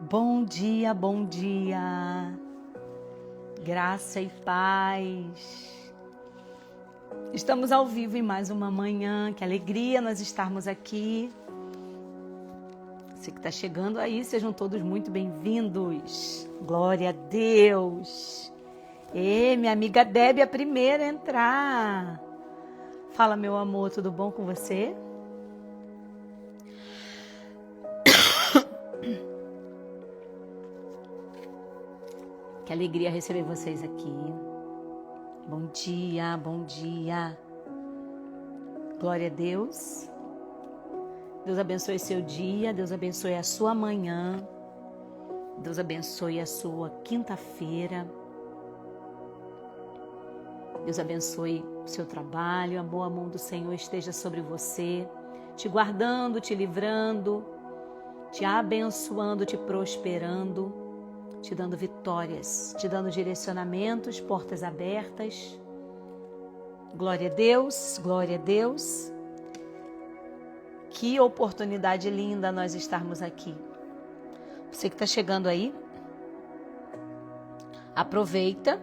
Bom dia, bom dia, graça e paz. Estamos ao vivo em mais uma manhã, que alegria nós estarmos aqui. Você que está chegando aí, sejam todos muito bem-vindos. Glória a Deus. E minha amiga Debbie, a primeira a entrar. Fala, meu amor, tudo bom com você? Que alegria receber vocês aqui. Bom dia, bom dia. Glória a Deus. Deus abençoe seu dia, Deus abençoe a sua manhã. Deus abençoe a sua quinta-feira. Deus abençoe o seu trabalho. A boa mão do Senhor esteja sobre você, te guardando, te livrando, te abençoando, te prosperando, te dando vitórias, te dando direcionamentos, portas abertas. Glória a Deus, glória a Deus. Que oportunidade linda nós estarmos aqui. Você que está chegando aí, aproveita.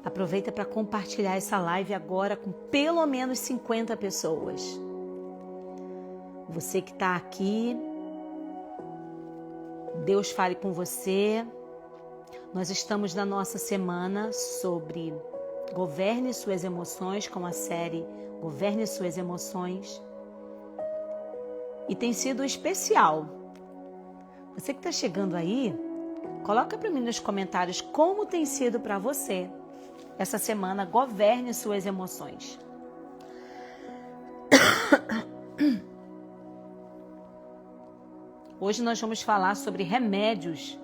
Aproveita para compartilhar essa live agora com pelo menos 50 pessoas. Você que está aqui, Deus fale com você. Nós estamos na nossa semana sobre Governe Suas Emoções, com a série Governe Suas Emoções. E tem sido especial. Você que está chegando aí, coloca para mim nos comentários como tem sido para você essa semana Governe Suas Emoções. Hoje nós vamos falar sobre remédios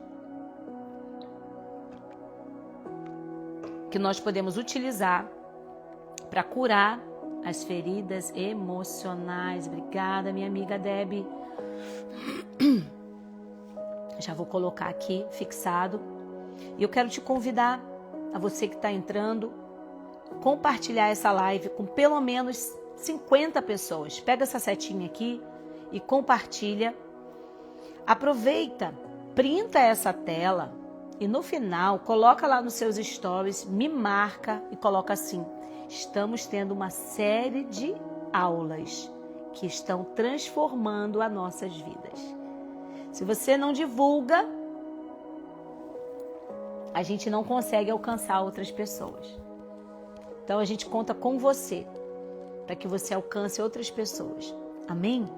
que nós podemos utilizar para curar as feridas emocionais. Obrigada, minha amiga Debbie. Já vou colocar aqui fixado. E eu quero te convidar, a você que está entrando, compartilhar essa live com pelo menos 50 pessoas. Pega essa setinha aqui e compartilha. Aproveita, printa essa tela e no final coloca lá nos seus stories, me marca e coloca assim: estamos tendo uma série de aulas que estão transformando as nossas vidas. Se você não divulga, a gente não consegue alcançar outras pessoas. Então a gente conta com você para que você alcance outras pessoas. Amém?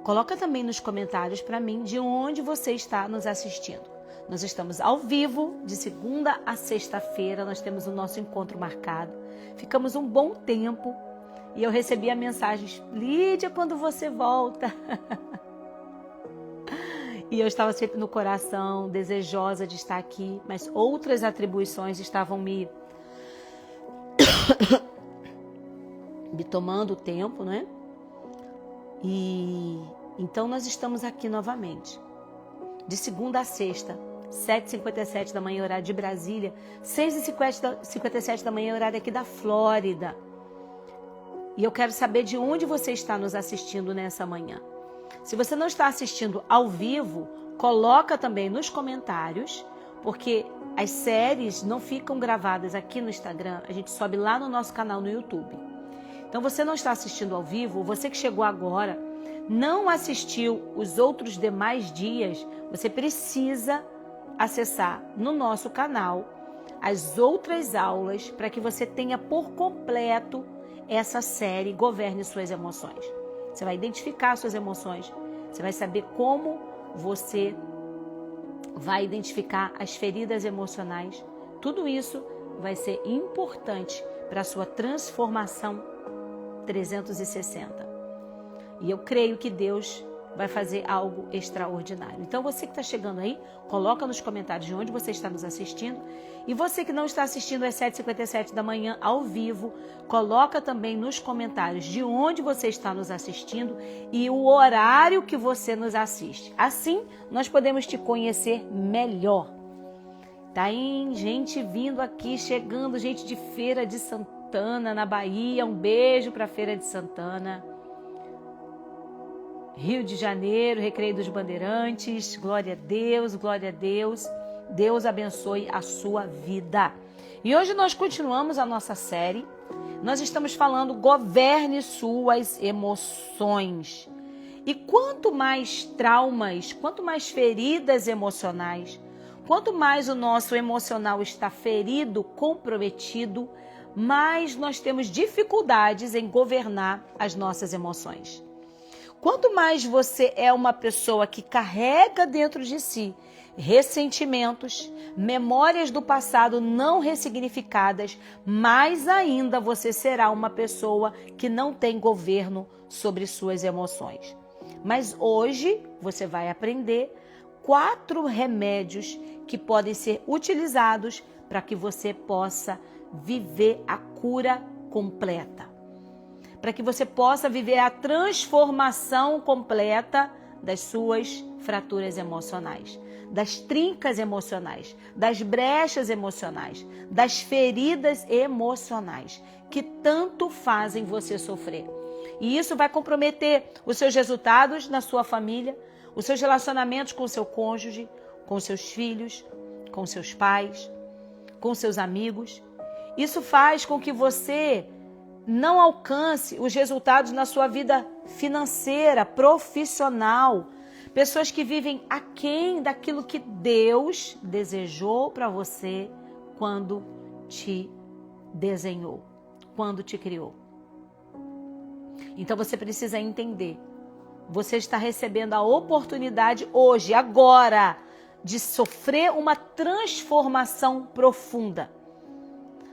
Coloca também nos comentários para mim de onde você está nos assistindo. Nós estamos ao vivo, de segunda a sexta-feira, nós temos o nosso encontro marcado. Ficamos um bom tempo e eu recebi a mensagem: Lídia, quando você volta? E eu estava sempre no coração, desejosa de estar aqui, mas outras atribuições estavam me tomando tempo, né? E então nós estamos aqui novamente, de segunda a sexta, 7h57 da manhã, horário de Brasília, 6h57 da manhã, horário aqui da Flórida. E eu quero saber de onde você está nos assistindo nessa manhã. Se você não está assistindo ao vivo, coloca também nos comentários, porque as séries não ficam gravadas aqui no Instagram, a gente sobe lá no nosso canal no YouTube. Então você não está assistindo ao vivo, você que chegou agora, não assistiu os outros demais dias, você precisa acessar no nosso canal as outras aulas para que você tenha por completo essa série Governe Suas Emoções. Você vai identificar suas emoções, você vai saber como você vai identificar as feridas emocionais. Tudo isso vai ser importante para a sua transformação 360. E eu creio que Deus vai fazer algo extraordinário. Então você que está chegando aí, coloca nos comentários de onde você está nos assistindo. E você que não está assistindo às 7h57 da manhã ao vivo, coloca também nos comentários de onde você está nos assistindo e o horário que você nos assiste. Assim, nós podemos te conhecer melhor. Tá aí gente vindo aqui, chegando, gente de Feira de Santana. Santana, na Bahia. Um beijo para a Feira de Santana. Rio de Janeiro, Recreio dos Bandeirantes. Glória a Deus, glória a Deus. Deus abençoe a sua vida. E hoje nós continuamos a nossa série. Nós estamos falando governe suas emoções. E quanto mais traumas, quanto mais feridas emocionais, quanto mais o nosso emocional está ferido, comprometido, mais nós temos dificuldades em governar as nossas emoções. Quanto mais você é uma pessoa que carrega dentro de si ressentimentos, memórias do passado não ressignificadas, mais ainda você será uma pessoa que não tem governo sobre suas emoções. Mas hoje você vai aprender 4 remédios que podem ser utilizados para que você possa viver a cura completa. Para que você possa viver a transformação completa das suas fraturas emocionais, das trincas emocionais, das brechas emocionais, das feridas emocionais que tanto fazem você sofrer. E isso vai comprometer os seus resultados na sua família, os seus relacionamentos com o seu cônjuge, com seus filhos, com seus pais, com seus amigos. Isso faz com que você não alcance os resultados na sua vida financeira, profissional. Pessoas que vivem aquém daquilo que Deus desejou para você quando te desenhou, quando te criou. Então você precisa entender. Você está recebendo a oportunidade hoje, agora, de sofrer uma transformação profunda.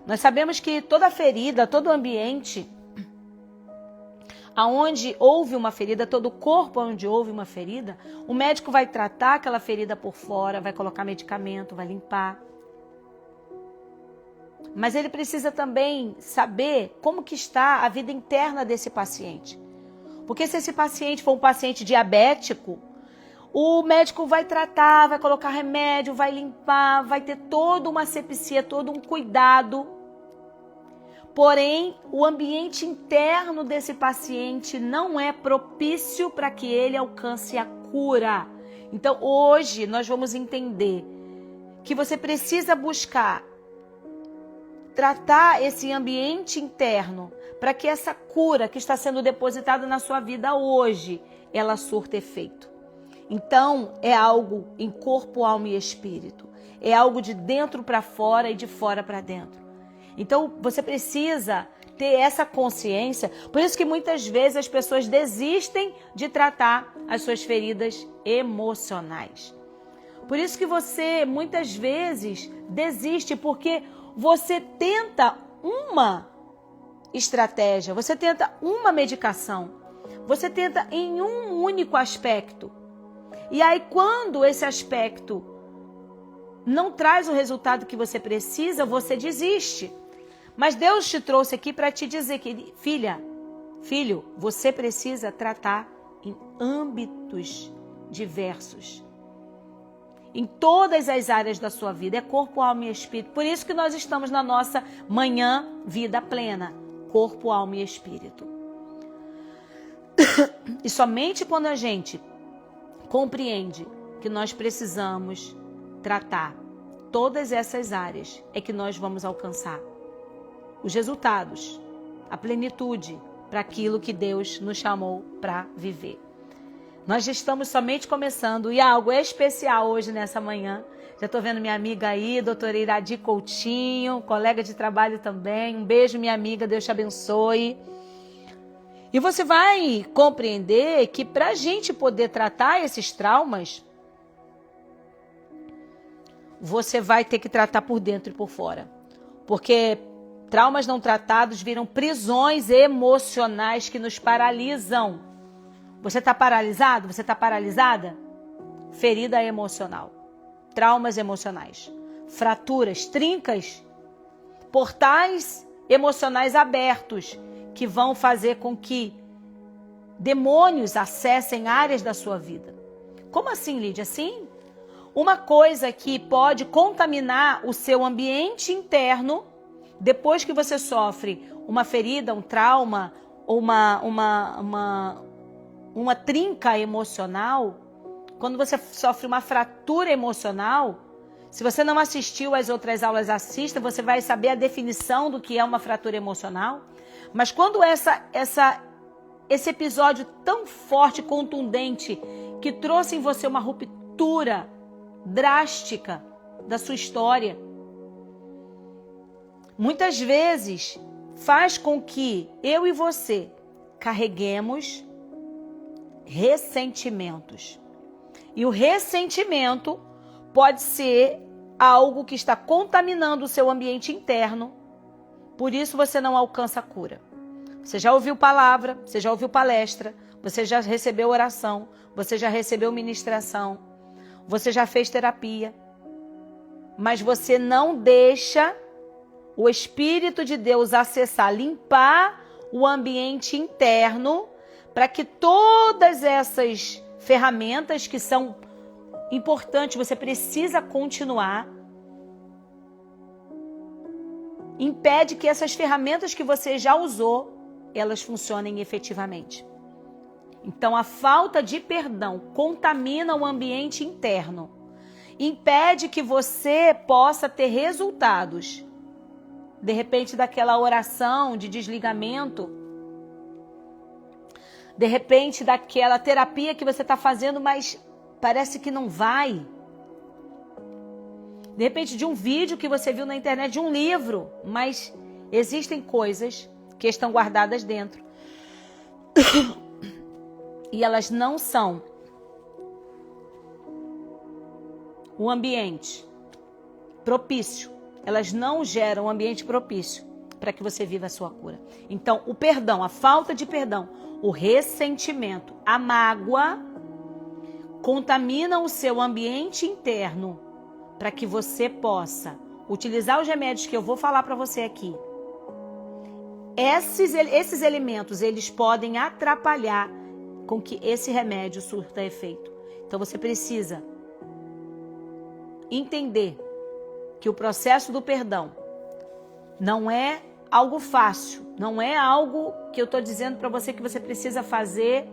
Nós sabemos que toda ferida, todo ambiente aonde houve uma ferida, todo corpo onde houve uma ferida, o médico vai tratar aquela ferida por fora, vai colocar medicamento, vai limpar. Mas ele precisa também saber como que está a vida interna desse paciente. Porque se esse paciente for um paciente diabético, o médico vai tratar, vai colocar remédio, vai limpar, vai ter toda uma asepsia, todo um cuidado. Porém, o ambiente interno desse paciente não é propício para que ele alcance a cura. Então, hoje, nós vamos entender que você precisa buscar tratar esse ambiente interno para que essa cura que está sendo depositada na sua vida hoje, ela surta efeito. Então, é algo em corpo, alma e espírito. É algo de dentro para fora e de fora para dentro. Então, você precisa ter essa consciência. Por isso que muitas vezes as pessoas desistem de tratar as suas feridas emocionais. Por isso que você muitas vezes desiste, porque você tenta uma estratégia, você tenta uma medicação, você tenta em um único aspecto. E aí, quando esse aspecto não traz o resultado que você precisa, você desiste. Mas Deus te trouxe aqui para te dizer que, filho, você precisa tratar em âmbitos diversos. Em todas as áreas da sua vida, é corpo, alma e espírito. Por isso que nós estamos na nossa manhã vida plena, corpo, alma e espírito. E somente quando a gente compreende que nós precisamos tratar todas essas áreas é que nós vamos alcançar os resultados, a plenitude para aquilo que Deus nos chamou para viver. Nós já estamos somente começando e algo especial hoje nessa manhã. Já estou vendo minha amiga aí, doutora Iradi Coutinho, colega de trabalho também. Um beijo, minha amiga, Deus te abençoe. E você vai compreender que para a gente poder tratar esses traumas, você vai ter que tratar por dentro e por fora. Porque traumas não tratados viram prisões emocionais que nos paralisam. Você está paralisado? Você está paralisada? Ferida emocional. Traumas emocionais. Fraturas, trincas. Portais emocionais abertos que vão fazer com que demônios acessem áreas da sua vida. Como assim, Lídia? Sim. Uma coisa que pode contaminar o seu ambiente interno Depois que você sofre uma ferida, um trauma, ou uma trinca emocional, quando você sofre uma fratura emocional, se você não assistiu às outras aulas, assista, você vai saber a definição do que é uma fratura emocional. Mas quando esse episódio tão forte, contundente, que trouxe em você uma ruptura drástica da sua história, muitas vezes faz com que eu e você carreguemos ressentimentos. E o ressentimento pode ser algo que está contaminando o seu ambiente interno, por isso você não alcança a cura. Você já ouviu palavra, você já ouviu palestra, você já recebeu oração, você já recebeu ministração, você já fez terapia, mas você não deixa o Espírito de Deus acessar, limpar o ambiente interno, para que todas essas ferramentas que são importantes, você precisa continuar, impede que essas ferramentas que você já usou, elas funcionem efetivamente. Então, a falta de perdão contamina o ambiente interno, impede que você possa ter resultados. De repente, daquela oração de desligamento, de repente, daquela terapia que você está fazendo, mas parece que não vai. De repente, de um vídeo que você viu na internet, de um livro, mas existem coisas que estão guardadas dentro. E elas não são o ambiente propício. Elas não geram um ambiente propício para que você viva a sua cura. Então, o perdão, a falta de perdão, o ressentimento, a mágoa contaminam o seu ambiente interno para que você possa utilizar os remédios que eu vou falar para você aqui. Esses elementos, eles podem atrapalhar com que esse remédio surta efeito. Então, você precisa entender que o processo do perdão não é algo fácil, não é algo que eu estou dizendo para você que você precisa fazer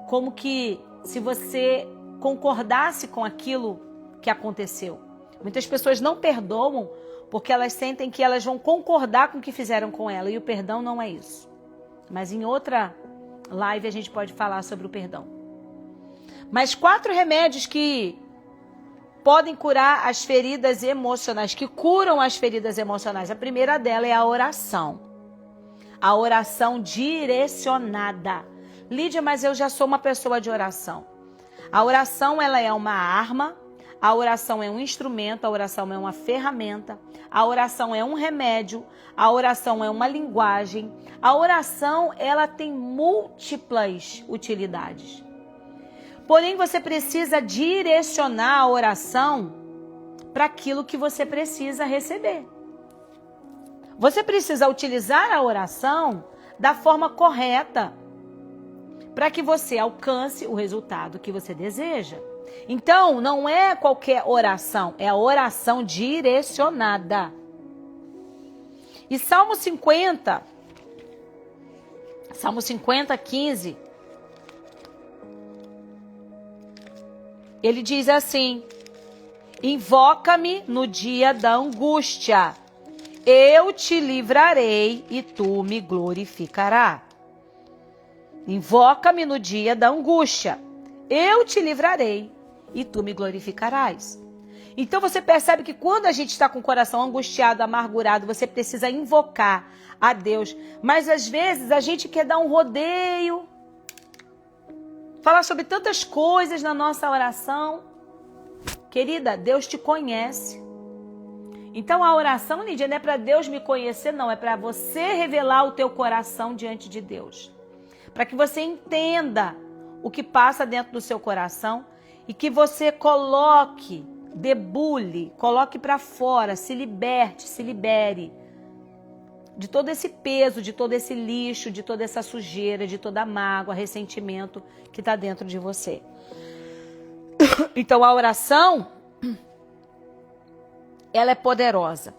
como que se você concordasse com aquilo que aconteceu. Muitas pessoas não perdoam porque elas sentem que elas vão concordar com o que fizeram com ela, e o perdão não é isso. Mas em outra live a gente pode falar sobre o perdão. Mas 4 remédios que podem curar as feridas emocionais, que curam as feridas emocionais. A primeira dela é a oração. A oração direcionada. Lídia, mas eu já sou uma pessoa de oração. A oração, ela é uma arma, a oração é um instrumento, a oração é uma ferramenta, a oração é um remédio, a oração é uma linguagem. A oração, ela tem múltiplas utilidades. Porém, você precisa direcionar a oração para aquilo que você precisa receber. Você precisa utilizar a oração da forma correta para que você alcance o resultado que você deseja. Então, não é qualquer oração, é a oração direcionada. E Salmo 50, 15, ele diz assim: invoca-me no dia da angústia, eu te livrarei e tu me glorificarás. Invoca-me no dia da angústia, eu te livrarei e tu me glorificarás. Então você percebe que quando a gente está com o coração angustiado, amargurado, você precisa invocar a Deus. Mas às vezes a gente quer dar um rodeio, falar sobre tantas coisas na nossa oração. Querida, Deus te conhece. Então a oração, Lídia, não é para Deus me conhecer, não. É para você revelar o teu coração diante de Deus. Para que você entenda o que passa dentro do seu coração e que você coloque, debule, coloque para fora, se liberte, se libere de todo esse peso, de todo esse lixo, de toda essa sujeira, de toda a mágoa, ressentimento que está dentro de você. Então a oração, ela é poderosa.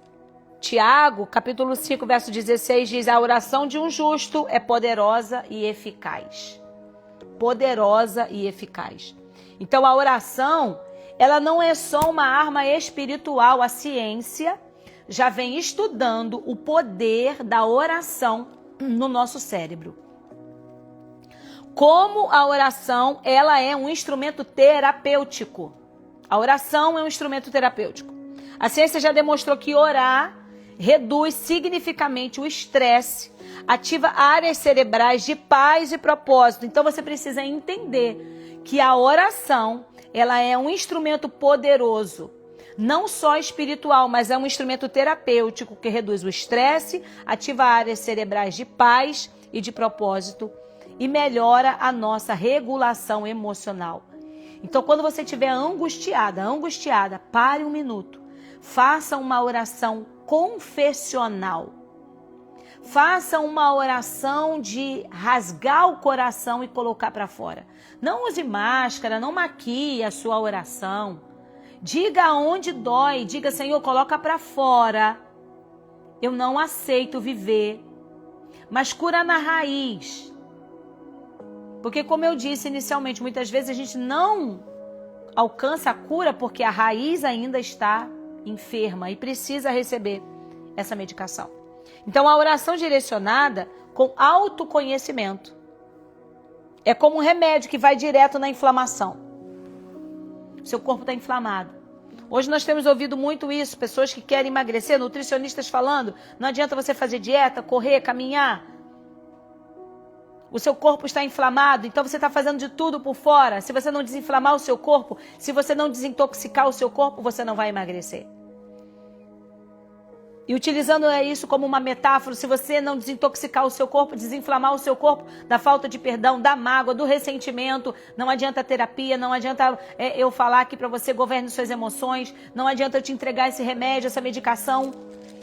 Tiago, capítulo 5, verso 16, diz: a oração de um justo é poderosa e eficaz. Poderosa e eficaz. Então a oração, ela não é só uma arma espiritual. A ciência já vem estudando o poder da oração no nosso cérebro. Como a oração, ela é um instrumento terapêutico. A oração é um instrumento terapêutico. A ciência já demonstrou que orar reduz significativamente o estresse, ativa áreas cerebrais de paz e propósito. Então você precisa entender que a oração, ela é um instrumento poderoso, não só espiritual, mas é um instrumento terapêutico que reduz o estresse, ativa áreas cerebrais de paz e de propósito e melhora a nossa regulação emocional. Então, quando você estiver angustiada, pare um minuto. Faça uma oração confessional. Faça uma oração de rasgar o coração e colocar para fora. Não use máscara, não maquie a sua oração. Diga onde dói, diga: Senhor, coloca para fora. Eu não aceito viver, mas cura na raiz. Porque, como eu disse inicialmente, muitas vezes a gente não alcança a cura porque a raiz ainda está enferma e precisa receber essa medicação. Então, a oração direcionada com autoconhecimento é como um remédio que vai direto na inflamação. Seu corpo está inflamado. Hoje nós temos ouvido muito isso, pessoas que querem emagrecer, nutricionistas falando: não adianta você fazer dieta, correr, caminhar. O seu corpo está inflamado, então você está fazendo de tudo por fora. Se você não desinflamar o seu corpo, se você não desintoxicar o seu corpo, você não vai emagrecer. E utilizando isso como uma metáfora, se você não desintoxicar o seu corpo, desinflamar o seu corpo da falta de perdão, da mágoa, do ressentimento, não adianta terapia, não adianta eu falar aqui para você: governe suas emoções, não adianta eu te entregar esse remédio, essa medicação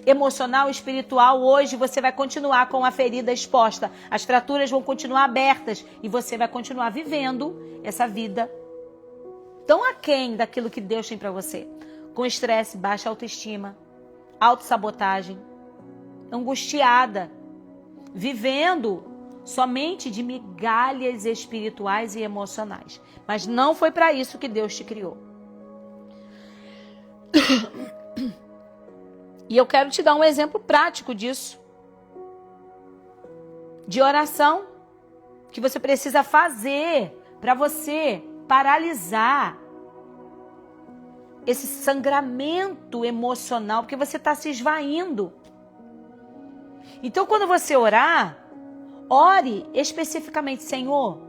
emocional, espiritual. Hoje você vai continuar com a ferida exposta, as fraturas vão continuar abertas e você vai continuar vivendo essa vida tão aquém daquilo que Deus tem para você, com estresse, baixa autoestima, autossabotagem, angustiada, vivendo somente de migalhas espirituais e emocionais. Mas não foi para isso que Deus te criou. E eu quero te dar um exemplo prático disso, de oração, que você precisa fazer para você paralisar esse sangramento emocional, porque você está se esvaindo. Então, quando você orar, ore especificamente: Senhor,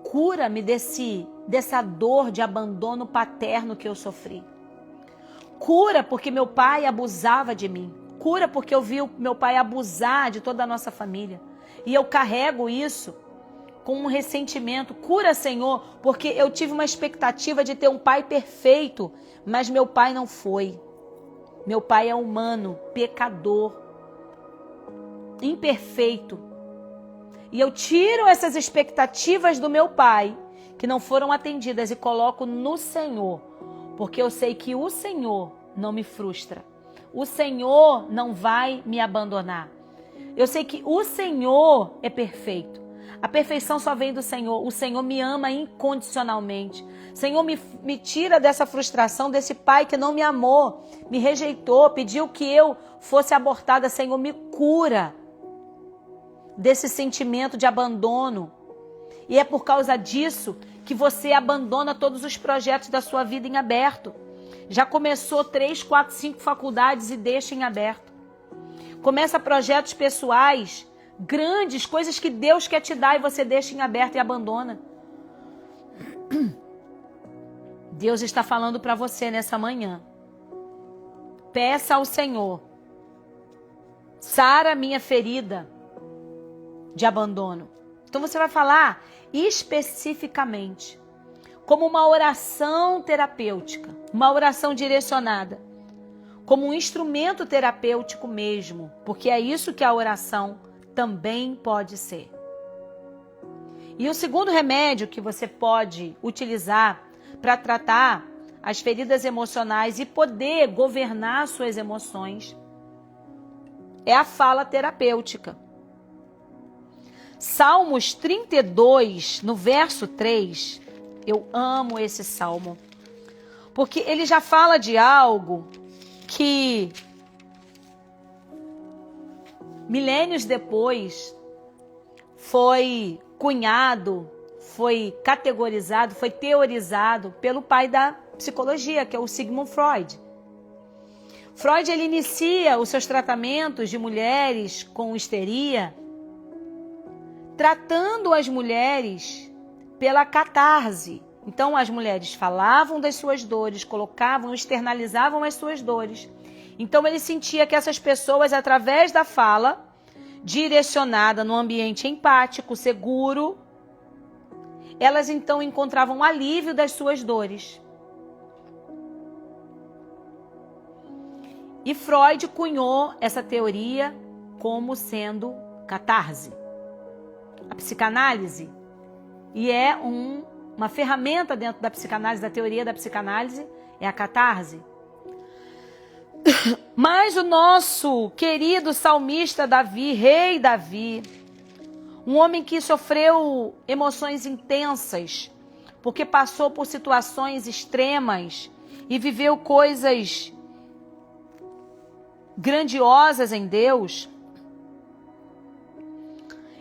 cura-me dessa dor de abandono paterno que eu sofri. Cura porque meu pai abusava de mim. Cura porque eu vi o meu pai abusar de toda a nossa família. E eu carrego isso com um ressentimento. Cura, Senhor, porque eu tive uma expectativa de ter um pai perfeito, mas meu pai não foi. Meu pai é humano, pecador, imperfeito. E eu tiro essas expectativas do meu pai, que não foram atendidas, e coloco no Senhor. Porque eu sei que o Senhor não me frustra. O Senhor não vai me abandonar. Eu sei que o Senhor é perfeito. A perfeição só vem do Senhor. O Senhor me ama incondicionalmente. Senhor, me tira dessa frustração, desse pai que não me amou, me rejeitou, pediu que eu fosse abortada. Senhor, me cura desse sentimento de abandono. E é por causa disso que você abandona todos os projetos da sua vida em aberto. Já começou 3, 4, 5 faculdades e deixa em aberto. Começa projetos pessoais, grandes, coisas que Deus quer te dar e você deixa em aberto e abandona. Deus está falando para você nessa manhã. Peça ao Senhor: sara minha ferida de abandono. Então você vai falar especificamente, como uma oração terapêutica, uma oração direcionada, como um instrumento terapêutico mesmo, porque é isso que a oração também pode ser. E o segundo remédio que você pode utilizar para tratar as feridas emocionais e poder governar suas emoções é a fala terapêutica. Salmos 32, no verso 3, eu amo esse salmo, porque ele já fala de algo que milênios depois foi cunhado, foi categorizado, foi teorizado pelo pai da psicologia, que é o Sigmund Freud. Freud, ele inicia os seus tratamentos de mulheres com histeria, tratando as mulheres pela catarse. Então, as mulheres falavam das suas dores, colocavam, externalizavam as suas dores. Então, ele sentia que essas pessoas, através da fala, direcionada no ambiente empático, seguro, elas então encontravam alívio das suas dores. E Freud cunhou essa teoria como sendo catarse. A psicanálise, e é uma ferramenta dentro da psicanálise, da teoria da psicanálise, é a catarse. Mas o nosso querido salmista Davi, rei Davi, um homem que sofreu emoções intensas, porque passou por situações extremas e viveu coisas grandiosas em Deus.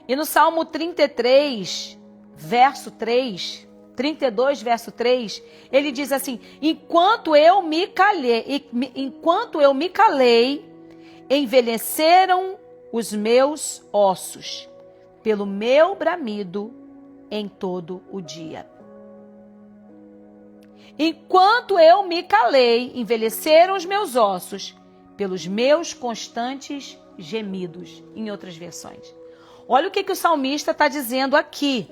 E no Salmo 33, verso 3, 32, verso 3, ele diz assim: enquanto eu me calei, envelheceram os meus ossos, pelo meu bramido em todo o dia. Enquanto eu me calei, envelheceram os meus ossos, pelos meus constantes gemidos, em outras versões. Olha o que o salmista está dizendo aqui.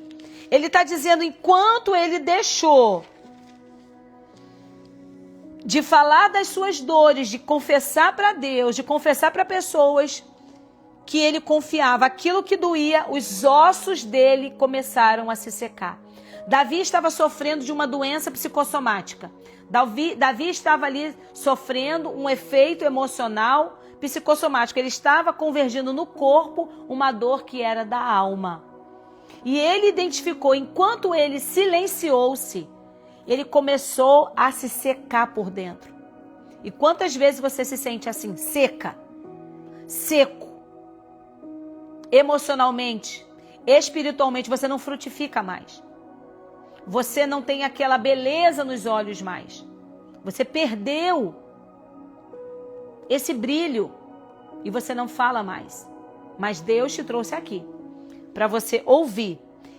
Ele está dizendo, enquanto ele deixou de falar das suas dores, de confessar para Deus, de confessar para pessoas que ele confiava, aquilo que doía, os ossos dele começaram a se secar. Davi estava sofrendo de uma doença psicossomática. Davi estava ali sofrendo um efeito emocional psicossomático. Ele estava convergindo no corpo uma dor que era da alma. E ele identificou, enquanto ele silenciou-se, ele começou a se secar por dentro. E quantas vezes você se sente assim, seca, seco, emocionalmente, espiritualmente, você não frutifica mais. Você não tem aquela beleza nos olhos mais. Você perdeu esse brilho e você não fala mais. Mas Deus te trouxe aqui para você ouvir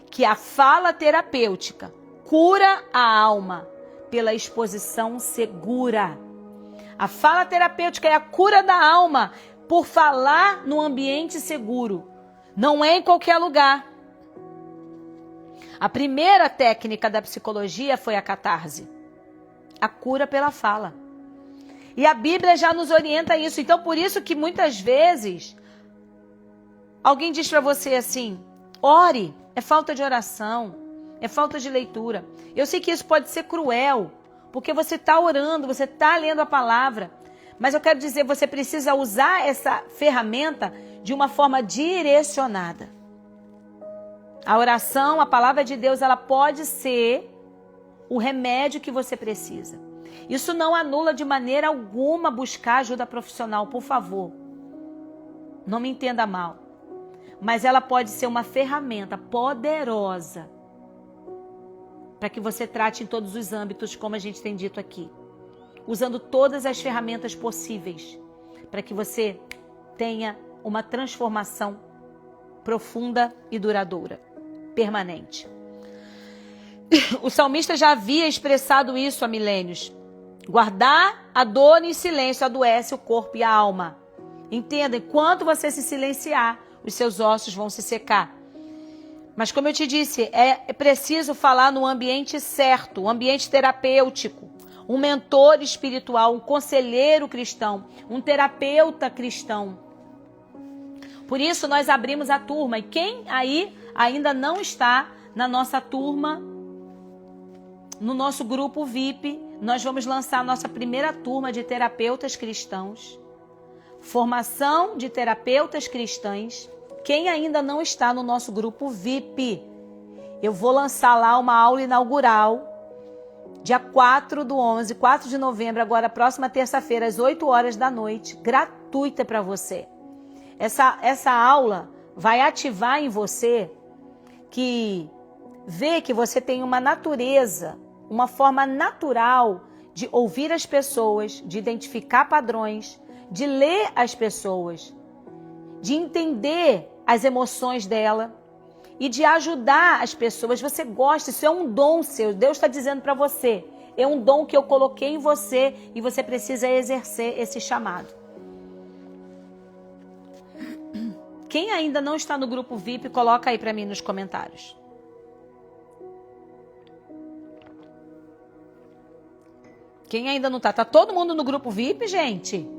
que a fala terapêutica cura a alma pela exposição segura. A fala terapêutica é a cura da alma por falar no ambiente seguro. Não é em qualquer lugar. A primeira técnica da psicologia foi a catarse, a cura pela fala. E a Bíblia já nos orienta a isso. Então, por isso que muitas vezes alguém diz para você assim, ore, é falta de oração, é falta de leitura. Eu sei que isso pode ser cruel, porque você está orando, você está lendo a palavra. Mas eu quero dizer, você precisa usar essa ferramenta de uma forma direcionada. A oração, a palavra de Deus, ela pode ser o remédio que você precisa. Isso não anula de maneira alguma buscar ajuda profissional, por favor. Não me entenda mal. Mas ela pode ser uma ferramenta poderosa para que você trate em todos os âmbitos, como a gente tem dito aqui. Usando todas as ferramentas possíveis para que você tenha uma transformação profunda e duradoura, permanente. O salmista já havia expressado isso há milênios. Guardar a dor em silêncio adoece o corpo e a alma. Entenda, enquanto você se silenciar, os seus ossos vão se secar. Mas como eu te disse, é preciso falar no ambiente certo, um ambiente terapêutico, um mentor espiritual, um conselheiro cristão, um terapeuta cristão. Por isso nós abrimos a turma. E quem aí ainda não está na nossa turma, no nosso grupo VIP, nós vamos lançar a nossa primeira turma de terapeutas cristãos, Formação de terapeutas cristãs. Quem ainda não está no nosso grupo VIP, eu vou lançar lá uma aula inaugural, dia 4/11, 4 de novembro, agora próxima terça-feira, às 8 horas da noite, gratuita para você. Essa aula vai ativar em você que vê que você tem uma natureza, uma forma natural de ouvir as pessoas, de identificar padrões, de ler as pessoas, de entender as emoções dela e de ajudar as pessoas. Você gosta, isso é um dom seu. Deus está dizendo para você, é um dom que eu coloquei em você e você precisa exercer esse chamado. Quem ainda não está no grupo VIP, coloca aí para mim nos comentários. Quem ainda não está? Está todo mundo no grupo VIP, gente?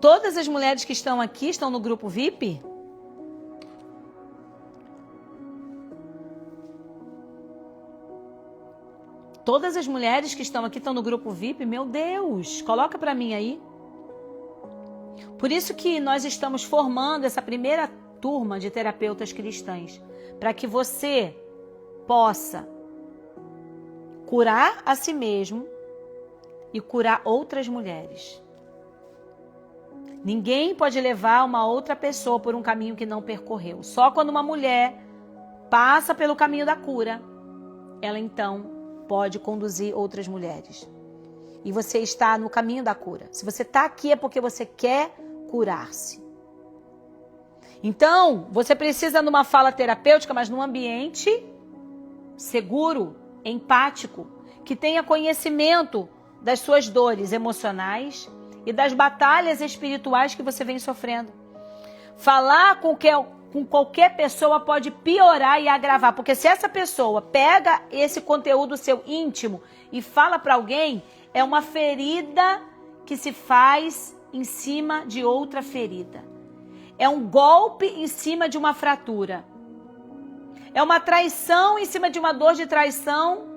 Todas as mulheres que estão aqui estão no grupo VIP? Todas as mulheres que estão aqui estão no grupo VIP? Meu Deus, coloca para mim aí. Por isso que nós estamos formando essa primeira turma de terapeutas cristãs, para que você possa curar a si mesmo e curar outras mulheres. Ninguém pode levar uma outra pessoa por um caminho que não percorreu. Só quando uma mulher passa pelo caminho da cura, ela então pode conduzir outras mulheres. E você está no caminho da cura. Se você está aqui é porque você quer curar-se. Então, você precisa numa fala terapêutica, mas num ambiente seguro, empático, que tenha conhecimento das suas dores emocionais e das batalhas espirituais que você vem sofrendo. Falar com qualquer pessoa pode piorar e agravar, porque se essa pessoa pega esse conteúdo seu íntimo e fala para alguém, é uma ferida que se faz em cima de outra ferida. É um golpe em cima de uma fratura. É uma traição em cima de uma dor de traição.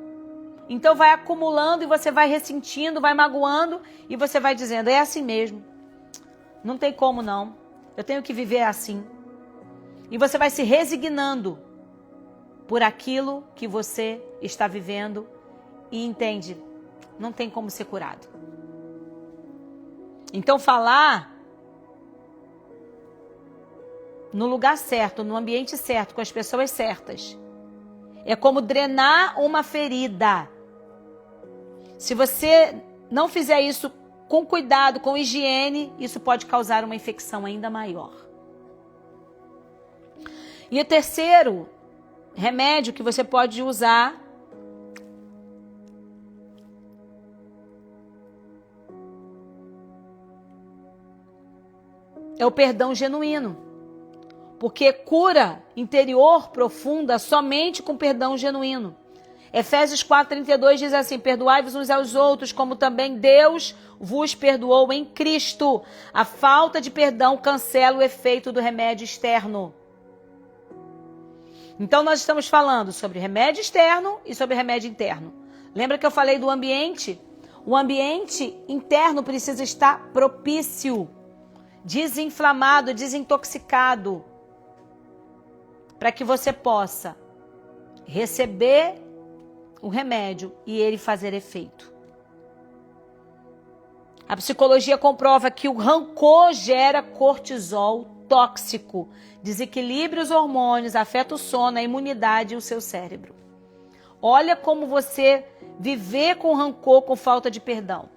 Então vai acumulando e você vai ressentindo, vai magoando e você vai dizendo, é assim mesmo. Não tem como não. Eu tenho que viver assim. E você vai se resignando por aquilo que você está vivendo e entende, não tem como ser curado. Então falar no lugar certo, no ambiente certo, com as pessoas certas, é como drenar uma ferida. Se você não fizer isso com cuidado, com higiene, isso pode causar uma infecção ainda maior. E o terceiro remédio que você pode usar é o perdão genuíno. Porque cura interior profunda somente com perdão genuíno. Efésios 4:32 diz assim, perdoai-vos uns aos outros, como também Deus vos perdoou em Cristo. A falta de perdão cancela o efeito do remédio externo. Então nós estamos falando sobre remédio externo e sobre remédio interno. Lembra que eu falei do ambiente? O ambiente interno precisa estar propício, desinflamado, desintoxicado, para que você possa receber o remédio e ele fazer efeito. A psicologia comprova que o rancor gera cortisol tóxico, desequilibra os hormônios, afeta o sono, a imunidade e o seu cérebro. Olha como você viver com rancor, com falta de perdão.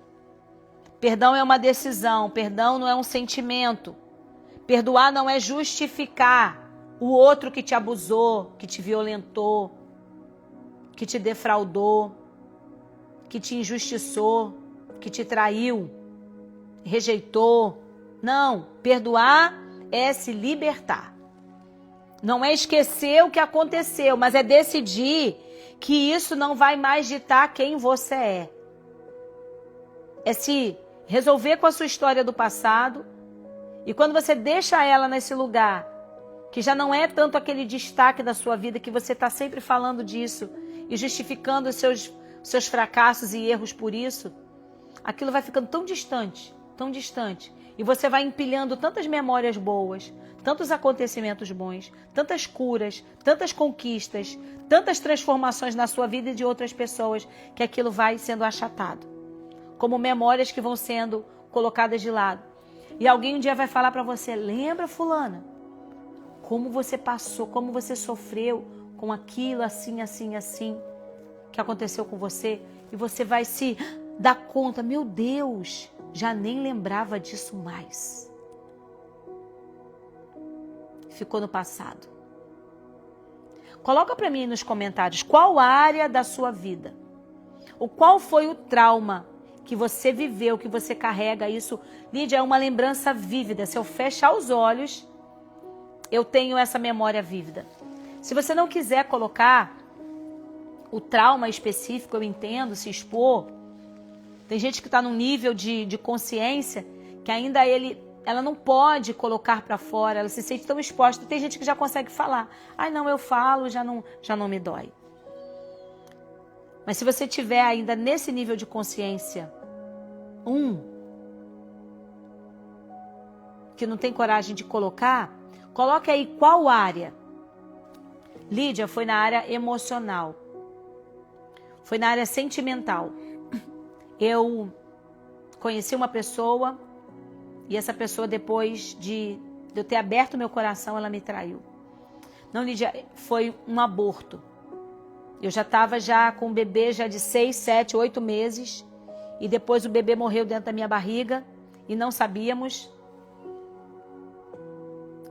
Perdão é uma decisão, perdão não é um sentimento. Perdoar não é justificar o outro que te abusou, que te violentou, que te defraudou, que te injustiçou, que te traiu, rejeitou. Não, perdoar é se libertar. Não é esquecer o que aconteceu, mas é decidir que isso não vai mais ditar quem você é. É se resolver com a sua história do passado e quando você deixa ela nesse lugar, que já não é tanto aquele destaque da sua vida, que você está sempre falando disso e justificando os seus fracassos e erros por isso, aquilo vai ficando tão distante, E você vai empilhando tantas memórias boas, tantos acontecimentos bons, tantas curas, tantas conquistas, tantas transformações na sua vida e de outras pessoas, que aquilo vai sendo achatado. Como memórias que vão sendo colocadas de lado. E alguém um dia vai falar para você, lembra, fulana? Como você passou, como você sofreu com aquilo, assim, assim, assim, que aconteceu com você. E você vai se dar conta, meu Deus, já nem lembrava disso mais. Ficou no passado. Coloca para mim nos comentários qual área da sua vida, ou qual foi o trauma que você viveu, que você carrega isso. Lídia, é uma lembrança vívida. Se eu fechar os olhos, eu tenho essa memória vívida. Se você não quiser colocar o trauma específico, eu entendo, se expor. Tem gente que está num nível de consciência que ainda ela não pode colocar para fora, ela se sente tão exposta. Tem gente que já consegue falar. Ai, não, eu falo, já não me dói. Mas se você tiver ainda nesse nível de consciência, que não tem coragem de colocar, coloque aí qual área. Lídia, foi na área emocional. Foi na área sentimental. Eu conheci uma pessoa e essa pessoa, depois de eu ter aberto meu coração, ela me traiu. Não, Lídia, foi um aborto. Eu já estava com um bebê de 6, 7, 8 meses. E depois o bebê morreu dentro da minha barriga. E não sabíamos.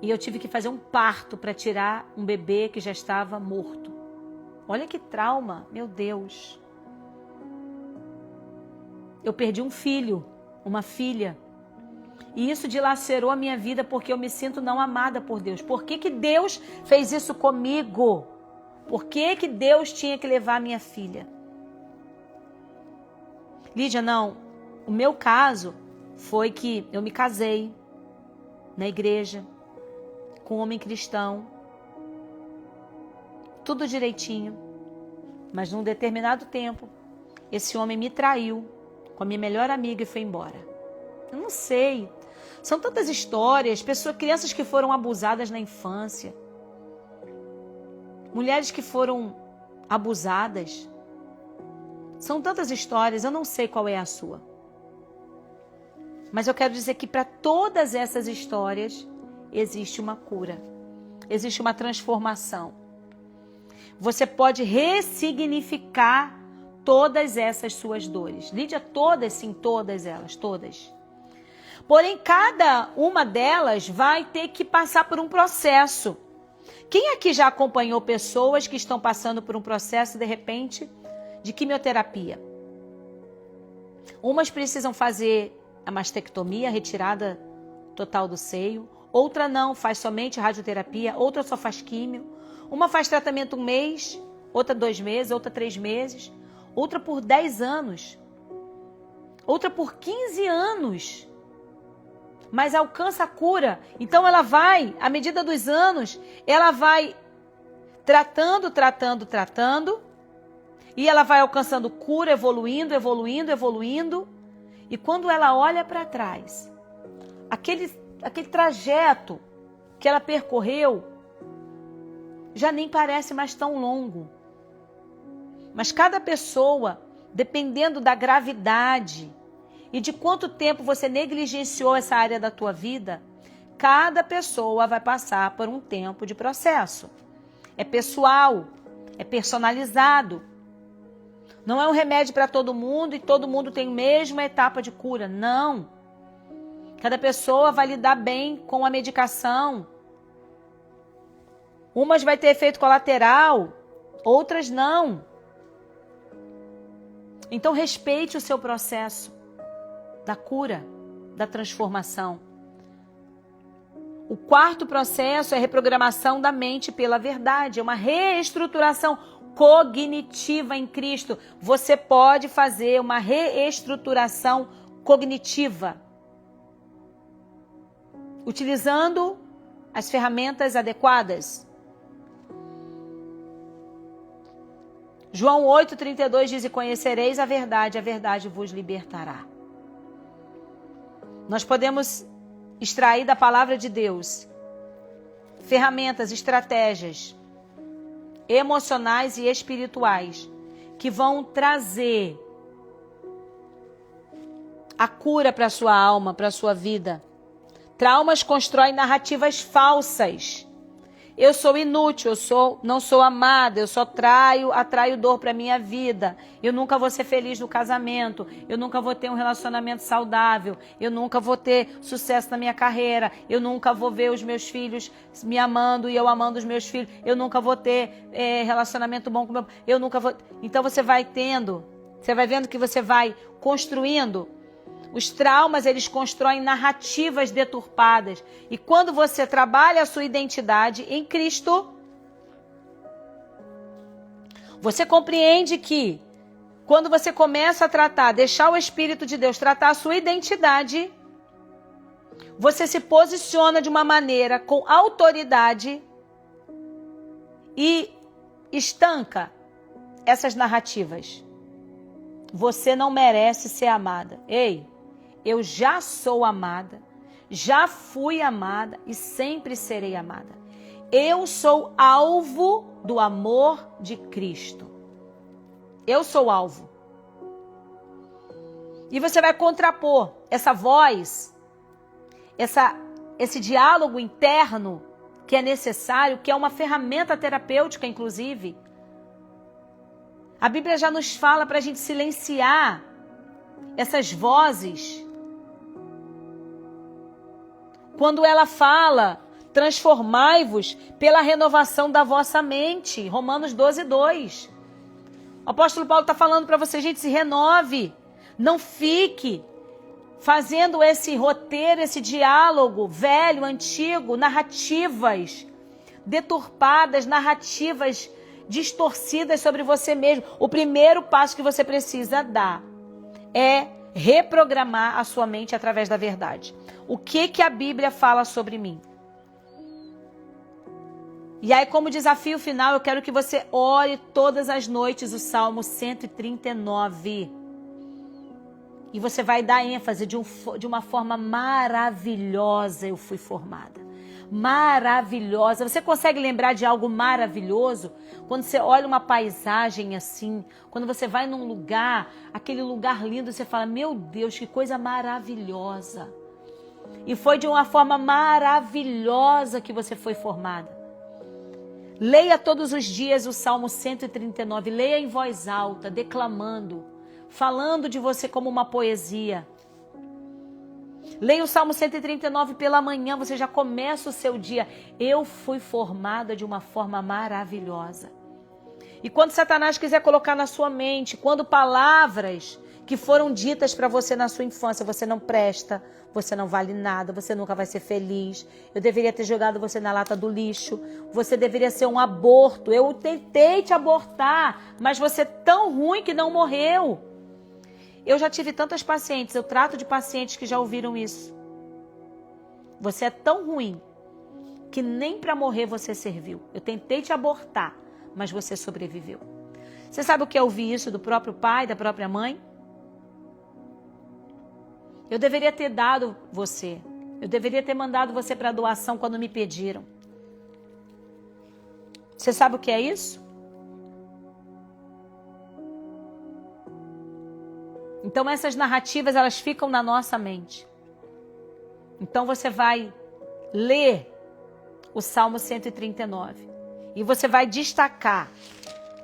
E eu tive que fazer um parto para tirar um bebê que já estava morto. Olha que trauma, meu Deus. Eu perdi um filho, uma filha. E isso dilacerou a minha vida porque eu me sinto não amada por Deus. Por que Deus fez isso comigo? Por que Deus tinha que levar a minha filha? Lídia, não. O meu caso foi que eu me casei na igreja com um homem cristão. Tudo direitinho. Mas num determinado tempo, esse homem me traiu com a minha melhor amiga e foi embora. Eu não sei. São tantas histórias, crianças que foram abusadas na infância. Mulheres que foram abusadas. São tantas histórias, eu não sei qual é a sua. Mas eu quero dizer que para todas essas histórias existe uma cura. Existe uma transformação. Você pode ressignificar todas essas suas dores. Lídia, todas, sim, todas elas, todas. Porém, cada uma delas vai ter que passar por um processo. Quem aqui já acompanhou pessoas que estão passando por um processo, de repente, de quimioterapia? Umas precisam fazer a mastectomia, a retirada total do seio. Outra não, faz somente radioterapia. Outra só faz químio. Uma faz tratamento 1 mês, outra 2 meses, outra 3 meses. Outra por 10 anos. Outra por 15 anos. Mas alcança a cura. Então ela vai, à medida dos anos, ela vai tratando. E ela vai alcançando cura, evoluindo. E quando ela olha para trás, aquele trajeto que ela percorreu já nem parece mais tão longo. Mas cada pessoa, dependendo da gravidade e de quanto tempo você negligenciou essa área da tua vida, cada pessoa vai passar por um tempo de processo. É pessoal, é personalizado. Não é um remédio para todo mundo e todo mundo tem a mesma etapa de cura. Não. Cada pessoa vai lidar bem com a medicação. Umas vai ter efeito colateral, outras não. Então respeite o seu processo da cura, da transformação. O quarto processo é a reprogramação da mente pela verdade, é uma reestruturação cognitiva em Cristo. Você pode fazer uma reestruturação cognitiva, utilizando as ferramentas adequadas. João 8,32 diz: e conhecereis a verdade vos libertará. Nós podemos extrair da palavra de Deus ferramentas, estratégias emocionais e espirituais que vão trazer a cura para a sua alma, para a sua vida. Traumas constroem narrativas falsas. Eu sou inútil, não sou amada, eu só atraio dor para minha vida. Eu nunca vou ser feliz no casamento, eu nunca vou ter um relacionamento saudável, eu nunca vou ter sucesso na minha carreira, eu nunca vou ver os meus filhos me amando e eu amando os meus filhos, eu nunca vou ter relacionamento bom com meu... Eu nunca vou... Então você vai vendo que você vai construindo. Os traumas, eles constroem narrativas deturpadas. E quando você trabalha a sua identidade em Cristo, você compreende que quando você começa a deixar o Espírito de Deus tratar a sua identidade, você se posiciona de uma maneira com autoridade e estanca essas narrativas. Você não merece ser amada. Ei! Eu já sou amada, já fui amada e sempre serei amada. Eu sou alvo do amor de Cristo. Eu sou alvo. E você vai contrapor essa voz, esse diálogo interno que é necessário, que é uma ferramenta terapêutica, inclusive. A Bíblia já nos fala para a gente silenciar essas vozes. Quando ela fala, transformai-vos pela renovação da vossa mente. Romanos 12:2. O apóstolo Paulo está falando para você, gente, se renove. Não fique fazendo esse roteiro, esse diálogo velho, antigo, narrativas deturpadas, narrativas distorcidas sobre você mesmo. O primeiro passo que você precisa dar é reprogramar a sua mente através da verdade. O que a Bíblia fala sobre mim? E aí, como desafio final, eu quero que você ore todas as noites o Salmo 139. E você vai dar ênfase de uma forma maravilhosa. Eu fui formada. Maravilhosa. Você consegue lembrar de algo maravilhoso? Quando você olha uma paisagem assim, quando você vai num lugar, aquele lugar lindo, você fala, meu Deus, que coisa maravilhosa. E foi de uma forma maravilhosa que você foi formada. Leia todos os dias o Salmo 139, leia em voz alta, declamando, falando de você como uma poesia. Leia o Salmo 139 pela manhã, você já começa o seu dia. Eu fui formada de uma forma maravilhosa. E quando Satanás quiser colocar na sua mente, quando palavras que foram ditas para você na sua infância, você não presta, você não vale nada, você nunca vai ser feliz, eu deveria ter jogado você na lata do lixo, você deveria ser um aborto, eu tentei te abortar, mas você é tão ruim que não morreu. Eu já tive tantas pacientes, eu trato de pacientes que já ouviram isso. Você é tão ruim que nem para morrer você serviu. Eu tentei te abortar, mas você sobreviveu. Você sabe o que é ouvir isso do próprio pai, da própria mãe? Eu deveria ter dado você. Eu deveria ter mandado você para doação quando me pediram. Você sabe o que é isso? Então essas narrativas, elas ficam na nossa mente. Então você vai ler o Salmo 139 e você vai destacar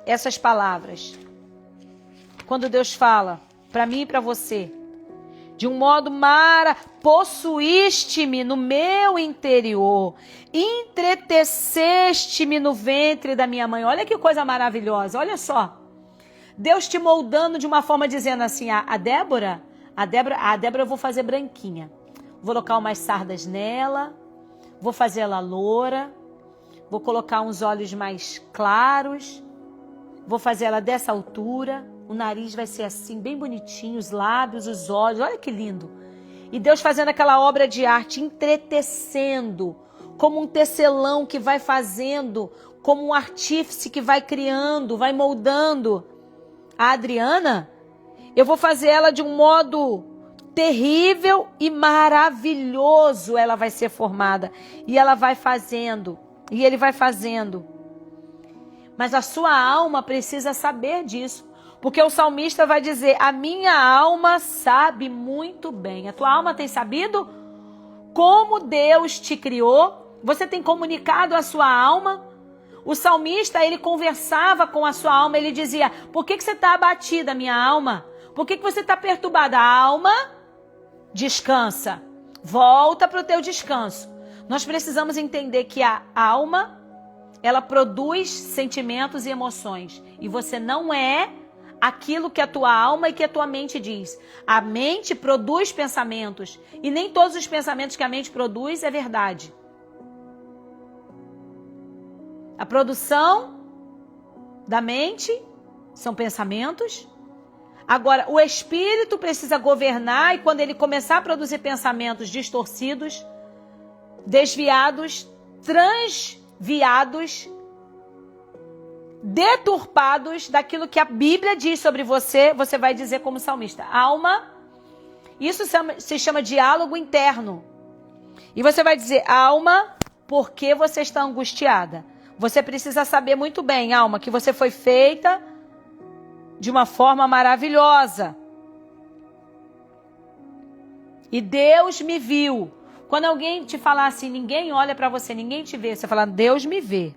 essas palavras. Quando Deus fala para mim e para você, de um modo possuíste-me no meu interior, entreteceste-me no ventre da minha mãe. Olha que coisa maravilhosa, olha só. Deus te moldando de uma forma dizendo assim, a Débora eu vou fazer branquinha. Vou colocar umas sardas nela, vou fazer ela loura, vou colocar uns olhos mais claros, vou fazer ela dessa altura, o nariz vai ser assim, bem bonitinho, os lábios, os olhos, olha que lindo. E Deus fazendo aquela obra de arte, entretecendo, como um tecelão que vai fazendo, como um artífice que vai criando, vai moldando. A Adriana, eu vou fazer ela de um modo terrível e maravilhoso ela vai ser formada. E ela vai fazendo. E ele vai fazendo. Mas a sua alma precisa saber disso. Porque o salmista vai dizer, a minha alma sabe muito bem. A tua alma tem sabido como Deus te criou? Você tem comunicado a sua alma? O salmista, ele conversava com a sua alma, ele dizia, por que você está abatida, minha alma? Por que você está perturbada? A alma, descansa. Volta para o teu descanso. Nós precisamos entender que a alma, ela produz sentimentos e emoções. E você não é aquilo que a tua alma e que a tua mente diz. A mente produz pensamentos. E nem todos os pensamentos que a mente produz é verdade. A produção da mente são pensamentos. Agora, o espírito precisa governar e quando ele começar a produzir pensamentos distorcidos, desviados, transviados, deturpados daquilo que a Bíblia diz sobre você, você vai dizer como salmista. Alma, isso se chama diálogo interno. E você vai dizer, alma, por que você está angustiada? Você precisa saber muito bem, alma, que você foi feita de uma forma maravilhosa. E Deus me viu. Quando alguém te falar assim, ninguém olha para você, ninguém te vê, você fala, Deus me vê.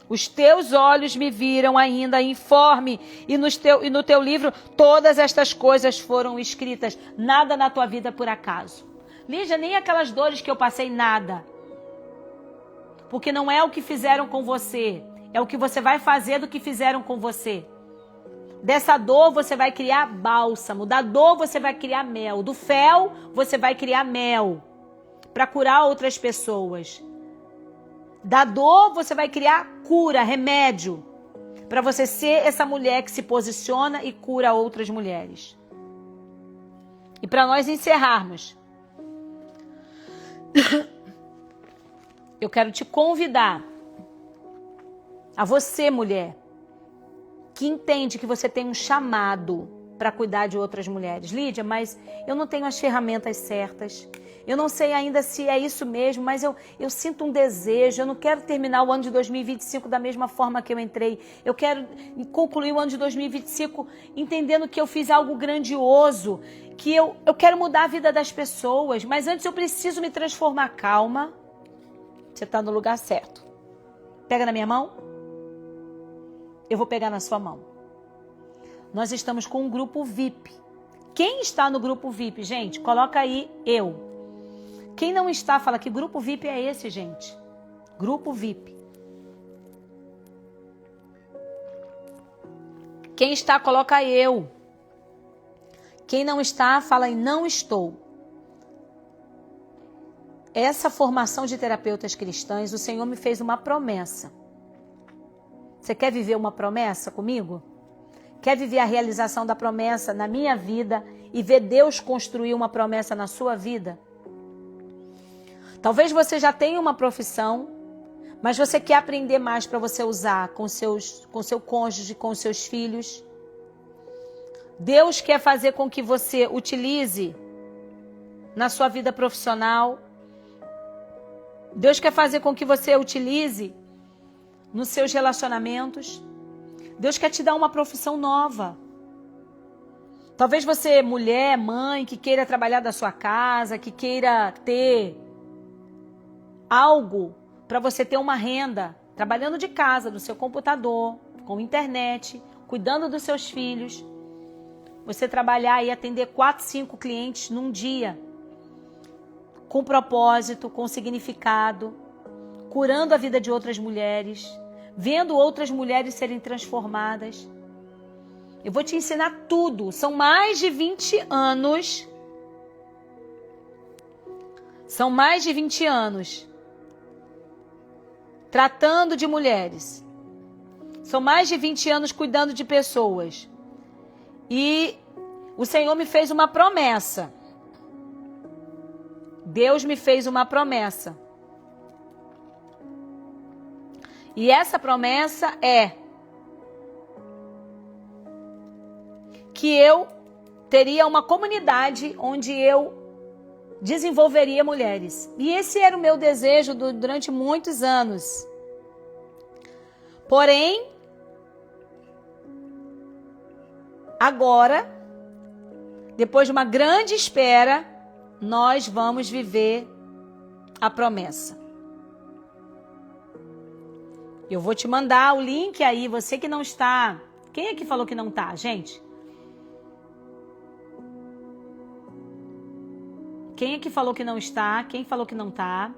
Os teus olhos me viram ainda informe, e no teu livro todas estas coisas foram escritas. Nada na tua vida por acaso. Lígia, nem aquelas dores que eu passei, nada. Porque não é o que fizeram com você, é o que você vai fazer do que fizeram com você. Dessa dor você vai criar bálsamo, da dor você vai criar mel, do fel você vai criar mel para curar outras pessoas. Da dor você vai criar cura, remédio, para você ser essa mulher que se posiciona e cura outras mulheres. E para nós encerrarmos, eu quero te convidar, a você, mulher, que entende que você tem um chamado para cuidar de outras mulheres. Lídia, mas eu não tenho as ferramentas certas. Eu não sei ainda se é isso mesmo, mas eu sinto um desejo. Eu não quero terminar o ano de 2025 da mesma forma que eu entrei. Eu quero concluir o ano de 2025 entendendo que eu fiz algo grandioso, que eu quero mudar a vida das pessoas, mas antes eu preciso me transformar. Calma, você está no lugar certo. Pega na minha mão. Eu vou pegar na sua mão. Nós estamos com um grupo VIP. Quem está no grupo VIP, gente? Coloca aí eu. Quem não está, fala que grupo VIP é esse, gente. Grupo VIP. Quem está, coloca eu. Quem não está, fala aí não estou. Essa formação de terapeutas cristãs, o Senhor me fez uma promessa. Você quer viver uma promessa comigo? Quer viver a realização da promessa na minha vida e ver Deus construir uma promessa na sua vida? Talvez você já tenha uma profissão, mas você quer aprender mais para você usar com seu cônjuge, com seus filhos. Deus quer fazer com que você utilize na sua vida profissional. Deus quer fazer com que você utilize nos seus relacionamentos. Deus quer te dar uma profissão nova. Talvez você, mulher, mãe, que queira trabalhar da sua casa, que queira ter algo para você ter uma renda, trabalhando de casa, do seu computador, com internet, cuidando dos seus filhos. Você trabalhar e atender 4, 5 clientes num dia, com propósito, com significado, curando a vida de outras mulheres, vendo outras mulheres serem transformadas. Eu vou te ensinar tudo. São mais de 20 anos. São mais de 20 anos tratando de mulheres. São mais de 20 anos cuidando de pessoas. E o Senhor me fez uma promessa. Deus me fez uma promessa. E essa promessa é que eu teria uma comunidade onde eu desenvolveria mulheres. E esse era o meu desejo durante muitos anos. Porém, agora, depois de uma grande espera, nós vamos viver a promessa. Eu vou te mandar o link aí, você que não está. Quem é que falou que não está, gente? Quem é que falou que não está? Quem falou que não está?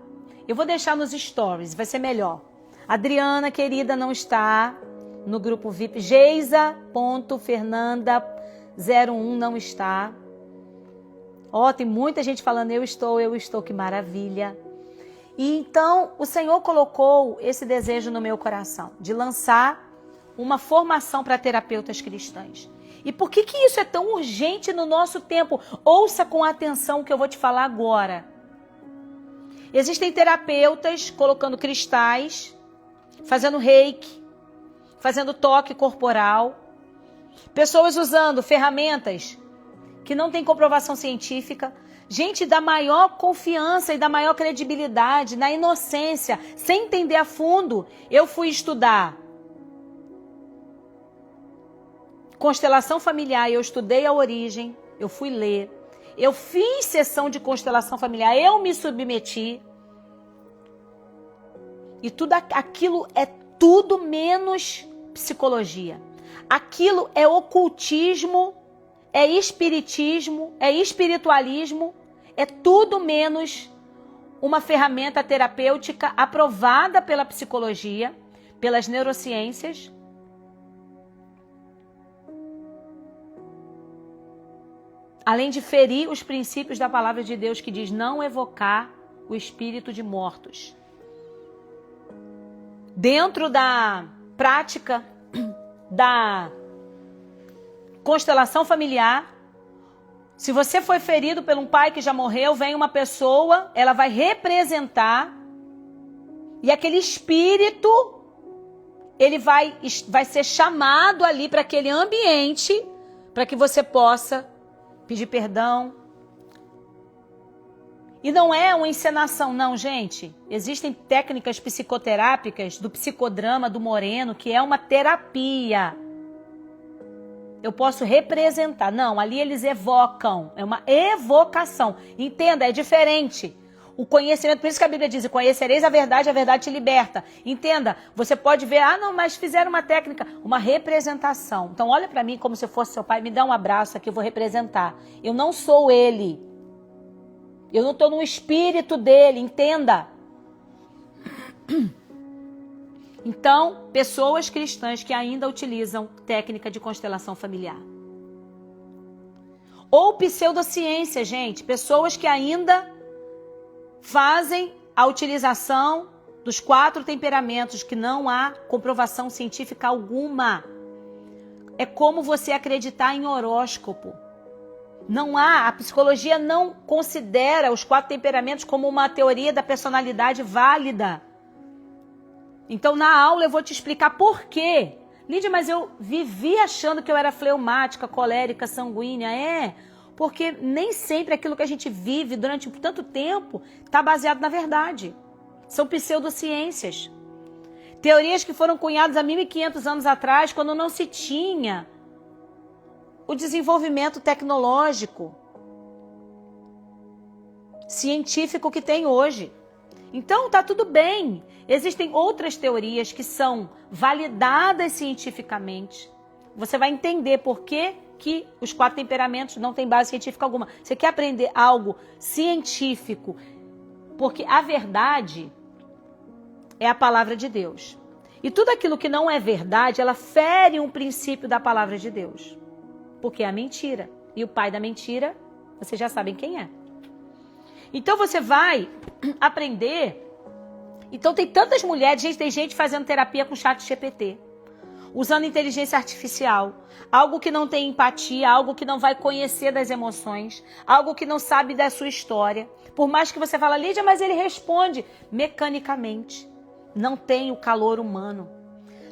Eu vou deixar nos stories, vai ser melhor. Adriana, querida, não está no grupo VIP. Geisa.fernanda01 não está. Ó, tem muita gente falando, eu estou, que maravilha. E então, o Senhor colocou esse desejo no meu coração, de lançar uma formação para terapeutas cristãs. E por que isso é tão urgente no nosso tempo? Ouça com atenção o que eu vou te falar agora. Existem terapeutas colocando cristais, fazendo reiki, fazendo toque corporal. Pessoas usando ferramentas que não têm comprovação científica. Gente da maior confiança e da maior credibilidade, na inocência, sem entender a fundo. Eu fui estudar constelação familiar, eu estudei a origem, eu fui ler, eu fiz sessão de constelação familiar, eu me submeti. E tudo aquilo é tudo menos psicologia. Aquilo é ocultismo, é espiritismo, é espiritualismo, é tudo menos uma ferramenta terapêutica aprovada pela psicologia, pelas neurociências. Além de ferir os princípios da palavra de Deus que diz não evocar o espírito de mortos. Dentro da prática da constelação familiar, se você foi ferido por um pai que já morreu, vem uma pessoa, ela vai representar, e aquele espírito, ele vai ser chamado ali para aquele ambiente, para que você possa pedir perdão. E não é uma encenação, não, gente. Existem técnicas psicoterápicas do psicodrama do Moreno, que é uma terapia. Eu posso representar. Não, ali eles evocam. É uma evocação. Entenda, é diferente. O conhecimento, por isso que a Bíblia diz, conhecereis a verdade te liberta. Entenda, você pode ver, não, mas fizeram uma técnica, uma representação. Então olha para mim como se eu fosse seu pai, me dá um abraço aqui, eu vou representar. Eu não sou ele. Eu não estou no espírito dele, entenda. Então, pessoas cristãs que ainda utilizam técnica de constelação familiar. Ou pseudociência, gente. Pessoas que ainda fazem a utilização dos 4 temperamentos, que não há comprovação científica alguma. É como você acreditar em horóscopo. Não há, a psicologia não considera os 4 temperamentos como uma teoria da personalidade válida. Então, na aula eu vou te explicar por quê. Lídia, mas eu vivi achando que eu era fleumática, colérica, sanguínea. Porque nem sempre aquilo que a gente vive durante tanto tempo está baseado na verdade. São pseudociências. Teorias que foram cunhadas há 1.500 anos atrás, quando não se tinha o desenvolvimento tecnológico, científico que tem hoje. Então, tá tudo bem. Existem outras teorias que são validadas cientificamente. Você vai entender por que os 4 temperamentos não têm base científica alguma. Você quer aprender algo científico, porque a verdade é a palavra de Deus. E tudo aquilo que não é verdade, ela fere um princípio da palavra de Deus. Porque é a mentira. E o pai da mentira, vocês já sabem quem é. Então você vai aprender. Então tem tantas mulheres, tem gente fazendo terapia com ChatGPT, usando inteligência artificial, algo que não tem empatia, algo que não vai conhecer das emoções, algo que não sabe da sua história. Por mais que você fala, Lídia, mas ele responde mecanicamente. Não tem o calor humano.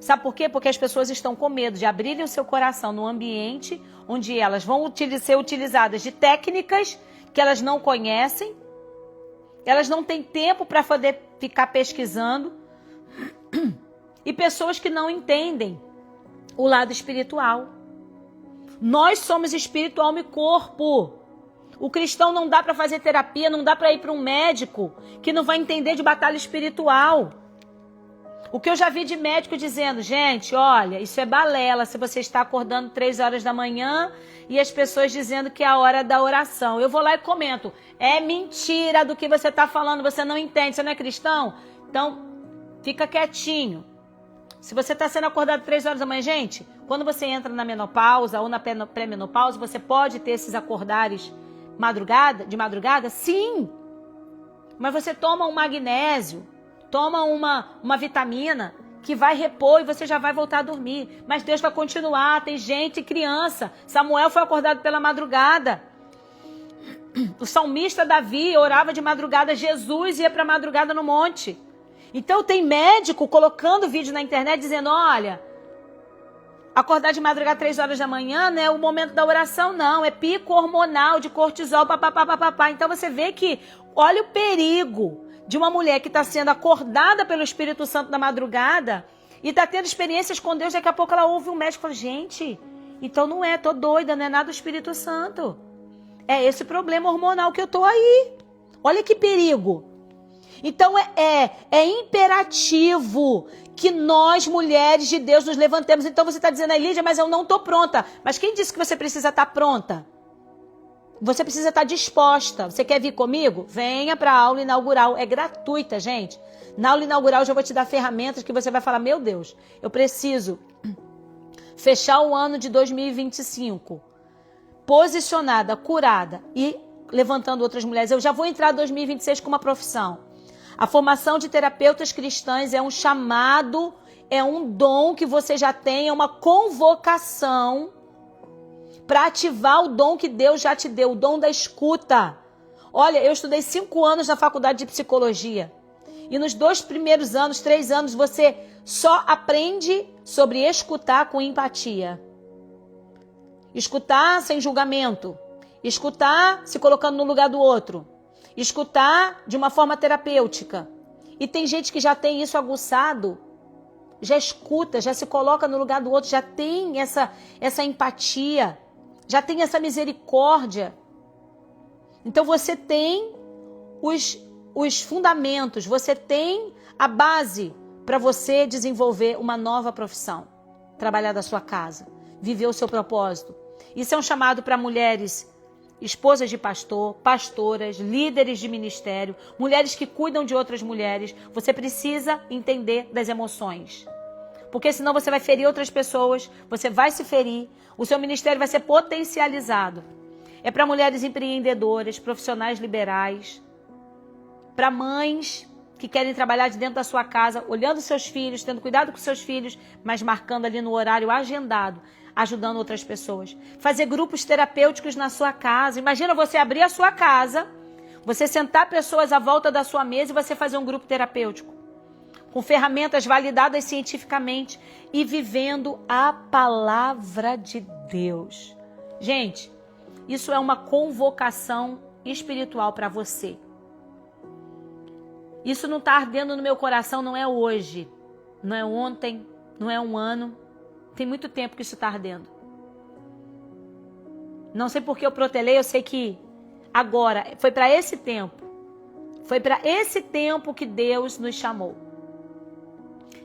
Sabe por quê? Porque as pessoas estão com medo de abrirem o seu coração num ambiente onde elas vão ser utilizadas de técnicas que elas não conhecem, elas não têm tempo para poder ficar pesquisando, e pessoas que não entendem o lado espiritual. Nós somos espírito, alma e corpo. O cristão não dá para fazer terapia, não dá para ir para um médico que não vai entender de batalha espiritual. O que eu já vi de médico dizendo, gente, olha, isso é balela se você está acordando 3 horas da manhã e as pessoas dizendo que é a hora da oração. Eu vou lá e comento, é mentira do que você está falando, você não entende, você não é cristão? Então, fica quietinho. Se você está sendo acordado 3 horas da manhã, gente, quando você entra na menopausa ou na pré-menopausa, você pode ter esses acordares de madrugada? Sim! Mas você toma um magnésio, toma uma vitamina que vai repor e você já vai voltar a dormir. Mas Deus vai continuar, tem gente, criança. Samuel foi acordado pela madrugada. O salmista Davi orava de madrugada, Jesus ia para a madrugada no monte. Então tem médico colocando vídeo na internet dizendo, olha, acordar de madrugada 3 horas da manhã não é o momento da oração, não. É pico hormonal de cortisol, papapá. Então você vê que, olha o perigo de uma mulher que está sendo acordada pelo Espírito Santo na madrugada e está tendo experiências com Deus, daqui a pouco ela ouve um médico e fala, gente, então não é, tô doida, não é nada do Espírito Santo. É esse problema hormonal que eu tô aí. Olha que perigo. Então é imperativo que nós, mulheres de Deus, nos levantemos. Então você está dizendo, Lídia, mas eu não estou pronta. Mas quem disse que você precisa estar pronta? Você precisa estar disposta. Você quer vir comigo? Venha para a aula inaugural. É gratuita, gente. Na aula inaugural eu já vou te dar ferramentas que você vai falar, meu Deus, eu preciso fechar o ano de 2025 posicionada, curada e levantando outras mulheres. Eu já vou entrar em 2026 com uma profissão. A formação de terapeutas cristãs é um chamado, é um dom que você já tem, é uma convocação para ativar o dom que Deus já te deu, o dom da escuta. Olha, eu estudei 5 anos na faculdade de psicologia. E nos 2 primeiros anos, 3 anos, você só aprende sobre escutar com empatia. Escutar sem julgamento. Escutar se colocando no lugar do outro. Escutar de uma forma terapêutica. E tem gente que já tem isso aguçado, já escuta, já se coloca no lugar do outro, já tem essa empatia, já tem essa misericórdia. Então você tem os fundamentos, você tem a base para você desenvolver uma nova profissão, trabalhar da sua casa, viver o seu propósito. Isso é um chamado para mulheres, esposas de pastor, pastoras, líderes de ministério, mulheres que cuidam de outras mulheres. Você precisa entender das emoções. Porque senão você vai ferir outras pessoas, você vai se ferir, o seu ministério vai ser potencializado. É para mulheres empreendedoras, profissionais liberais, para mães que querem trabalhar de dentro da sua casa, olhando seus filhos, tendo cuidado com seus filhos, mas marcando ali no horário agendado, ajudando outras pessoas. Fazer grupos terapêuticos na sua casa. Imagina você abrir a sua casa, você sentar pessoas à volta da sua mesa e você fazer um grupo terapêutico. Com ferramentas validadas cientificamente e vivendo a palavra de Deus. Gente, isso é uma convocação espiritual para você. Isso não está ardendo no meu coração, não é hoje, não é ontem, não é um ano. Tem muito tempo que isso está ardendo. Não sei porque eu protelei, eu sei que agora, foi para esse tempo. Foi para esse tempo que Deus nos chamou.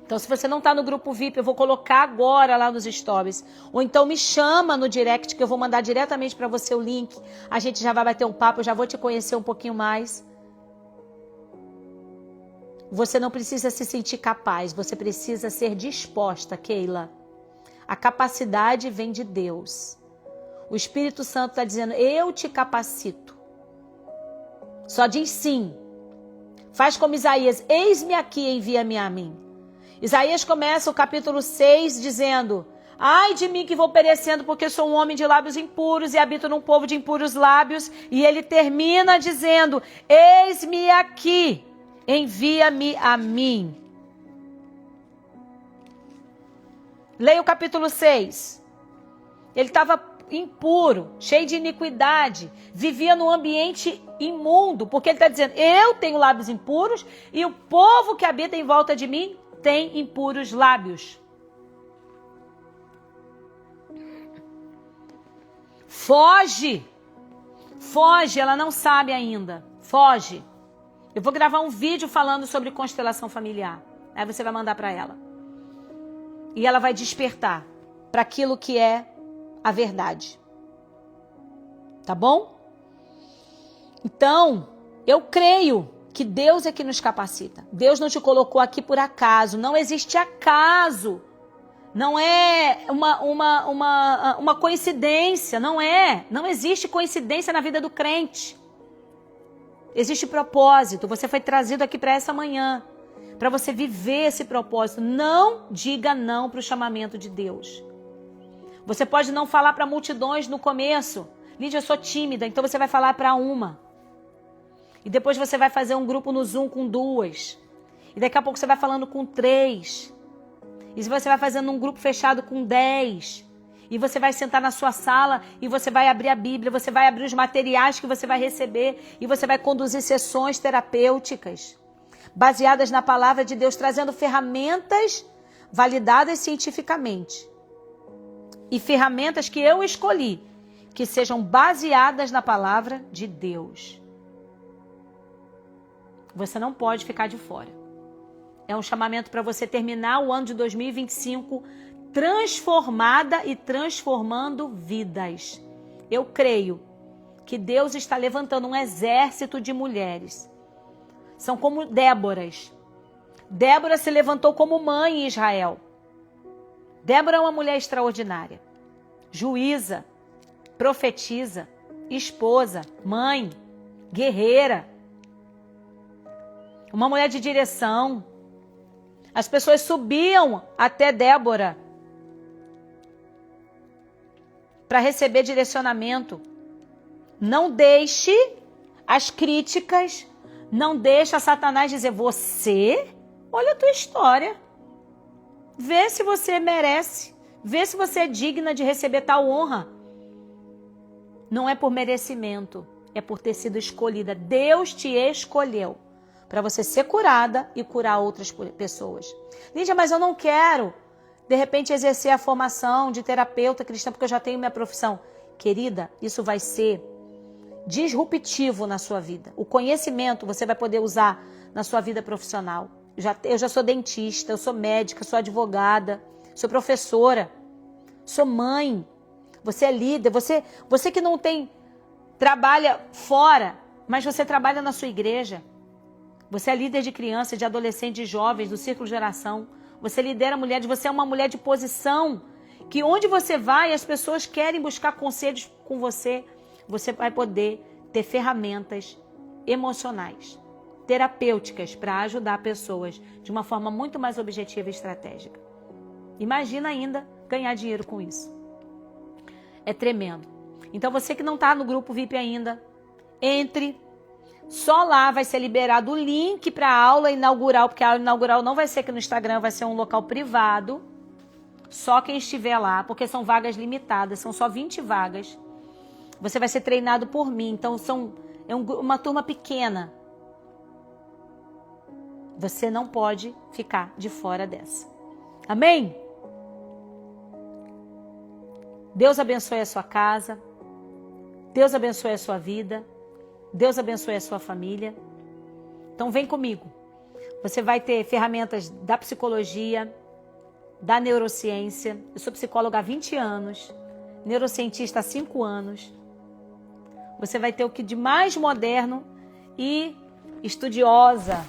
Então, se você não está no grupo VIP, eu vou colocar agora lá nos stories. Ou então me chama no direct, que eu vou mandar diretamente para você o link. A gente já vai bater um papo, eu já vou te conhecer um pouquinho mais. Você não precisa se sentir capaz, você precisa ser disposta, Keila. A capacidade vem de Deus. O Espírito Santo está dizendo, eu te capacito. Só diz sim. Faz como Isaías, eis-me aqui, envia-me a mim. Isaías começa o capítulo 6 dizendo, ai de mim que vou perecendo porque sou um homem de lábios impuros e habito num povo de impuros lábios. E ele termina dizendo, eis-me aqui, envia-me a mim. Leia o capítulo 6. Ele estava impuro, cheio de iniquidade, vivia num ambiente imundo, porque ele está dizendo, eu tenho lábios impuros e o povo que habita em volta de mim tem impuros lábios. Foge! Foge, ela não sabe ainda. Foge. Eu vou gravar um vídeo falando sobre constelação familiar. Aí você vai mandar para ela. E ela vai despertar para aquilo que é a verdade. Tá bom? Então, eu creio que Deus é que nos capacita. Deus não te colocou aqui por acaso. Não existe acaso. Não é uma coincidência. Não é. Não existe coincidência na vida do crente. Existe propósito. Você foi trazido aqui para essa manhã. Para você viver esse propósito. Não diga não para o chamamento de Deus. Você pode não falar para multidões no começo. Lídia, eu sou tímida, então você vai falar para uma. E depois você vai fazer um grupo no Zoom com 2. E daqui a pouco você vai falando com 3. E você vai fazendo um grupo fechado com 10. E você vai sentar na sua sala e você vai abrir a Bíblia, você vai abrir os materiais que você vai receber e você vai conduzir sessões terapêuticas baseadas na palavra de Deus, trazendo ferramentas validadas cientificamente. E ferramentas que eu escolhi, que sejam baseadas na palavra de Deus. Você não pode ficar de fora. É um chamamento para você terminar o ano de 2025 transformada e transformando vidas. Eu creio que Deus está levantando um exército de mulheres. São como Déboras. Débora se levantou como mãe em Israel. Débora é uma mulher extraordinária. Juíza, profetiza, esposa, mãe, guerreira. Uma mulher de direção. As pessoas subiam até Débora para receber direcionamento. Não deixe as críticas, não deixe a Satanás dizer, você, olha a tua história. Vê se você merece, vê se você é digna de receber tal honra. Não é por merecimento, é por ter sido escolhida. Deus te escolheu para você ser curada e curar outras pessoas. Lídia, mas eu não quero, de repente, exercer a formação de terapeuta cristã, porque eu já tenho minha profissão. Querida, isso vai ser disruptivo na sua vida. O conhecimento você vai poder usar na sua vida profissional. Eu já sou dentista, eu sou médica, sou advogada, sou professora, sou mãe. Você é líder, você que não trabalha fora, mas você trabalha na sua igreja. Você é líder de crianças, de adolescentes, de jovens, do círculo de oração. Você lidera mulheres, você é uma mulher de posição, que onde você vai, as pessoas querem buscar conselhos com você. Você vai poder ter ferramentas emocionais, terapêuticas, para ajudar pessoas de uma forma muito mais objetiva e estratégica. Imagina ainda ganhar dinheiro com isso. É tremendo. Então você que não está no grupo VIP ainda, entre. Só lá vai ser liberado o link para a aula inaugural, porque a aula inaugural não vai ser aqui no Instagram, vai ser um local privado. Só quem estiver lá, porque são vagas limitadas, são só 20 vagas. Você vai ser treinado por mim, então é uma turma pequena. Você não pode ficar de fora dessa. Amém? Deus abençoe a sua casa. Deus abençoe a sua vida. Deus abençoe a sua família. Então vem comigo. Você vai ter ferramentas da psicologia, da neurociência. Eu sou psicóloga há 20 anos, neurocientista há 5 anos. Você vai ter o que de mais moderno e estudiosa.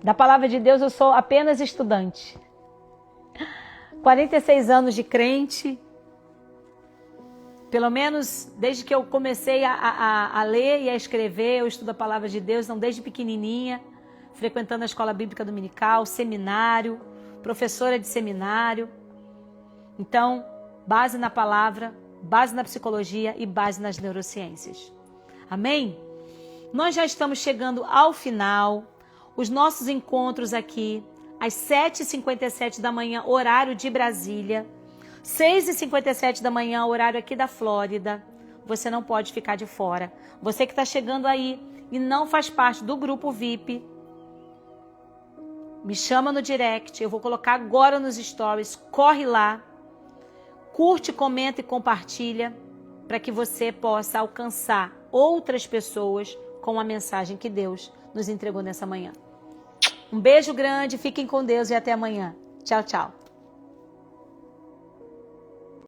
Da palavra de Deus eu sou apenas estudante. 46 anos de crente. Pelo menos desde que eu comecei a ler e a escrever, eu estudo a palavra de Deus, então desde pequenininha, frequentando a escola bíblica dominical, seminário, professora de seminário. Então, base na palavra, base na psicologia e base nas neurociências. Amém? Nós já estamos chegando ao final. Os nossos encontros aqui às 7h57 da manhã, horário de Brasília, 6h57 da manhã, horário aqui da Flórida. Você não pode ficar de fora. Você que está chegando aí e não faz parte do grupo VIP, me chama no direct, eu vou colocar agora nos stories, corre lá, curte, comenta e compartilha para que você possa alcançar outras pessoas com a mensagem que Deus nos entregou nessa manhã. Um beijo grande, fiquem com Deus e até amanhã. Tchau, tchau.